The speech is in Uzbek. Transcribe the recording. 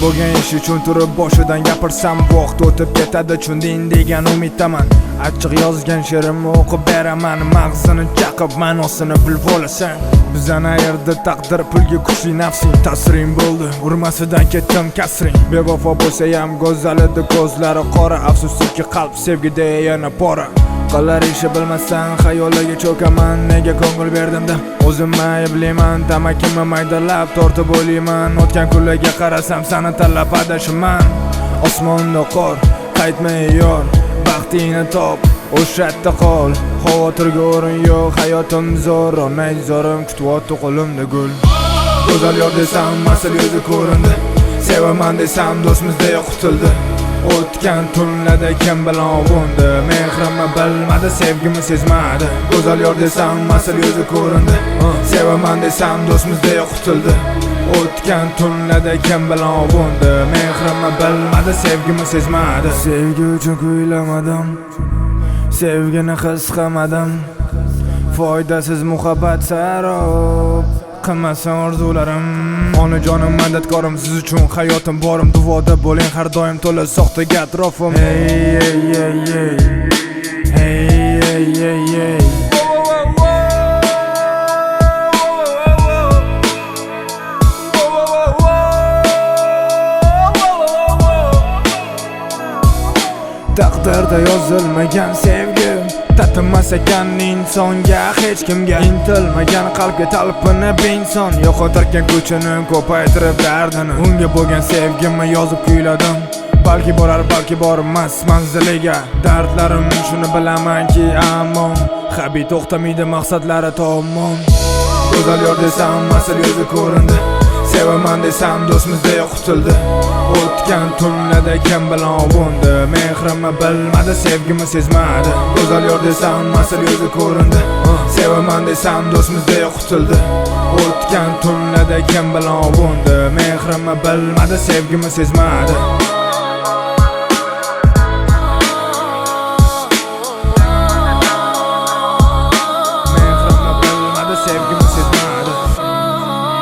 bo'lgan ish uchun turib boshidan gapirsam vaqt o'tib ketadi tushunding degan umiddaman. Achchiq yozgan she'rimni o'qib beraman, mag'zini chaqib ma'nosini bilib olasan. Bizani ayirdi taqdir, pulga kuchli nafsing, ta'siring bo'ldi, urmasidan ketdim kasring. Bevafo bo'lsa ham go'zal edi ko'zlari qora, afsuski qalb sevgida yana pora. Qilar ishi bilmasdan xayoliga cho'kaman, nega ko'ngil berdim-da o'zim ayblayman. Tamakimni maydalab tortib o'ylayman, o'tgan kunlarga qarasam seni tanlab adashiman. Osmonda qor, qaytmay yor, baxtingni top, o'shatda qol. Xavotirga o'rin yo'q, hayotim zo'r, onay zo'rim kutyapti qo'limda gul. Go'zal yor desam masal yuzi ko'rindi, sevaman desam do'stimizdek qutildi. O'tgan tunlarda kim bilan o'ndi, mehrimni bilmadi, sevgimni sezmadi. Go'zal yor desam masal yuzi ko'rindi, sevaman desam do'stimizdek qutildi. O'tgan tunlarda kim bilan o'ndi, mehrimni bilmadi, sevgimni sezmadi. Sevgi uchun kuylamadim, sevgini his qilmadim. Foydasiz muhabbat sarob, qilmasin orzularim. Onajonim madadkorim, siz uchun hayotim borim. Duoda bo'ling har doim, to'la soxtaga atrofim. Hey hey hey hey, hey hey hey hey. Taqdirda yozilmagan sevgi, tatimas ekan insonga, hech kimga intilmagan qalbga talpinib inson yo'qotarkan kuchini, ko'paytirib dardini. Unga bo'lgan sevgimni yozib kuyladim, balki borar balki bormas manziliga. Dardlarim shuni bilamanki ammo habi to'xtamaydi maqsadlari tomon. Go'zal yor desam masal yuzi ko'rindi, sevaman desam do'stimizdek qutildi. O'tgan tunlarda kim bilan o'ndi, mehrimni bilmadi, sevgimni sezmadi. Go'zal yor desam masal yuzi ko'rindi, sevaman desam do'stimizdek qutildi. O'tgan tunlarda kim bilan o'ndi, mehrimni bilmadi, sevgimni sezmadi.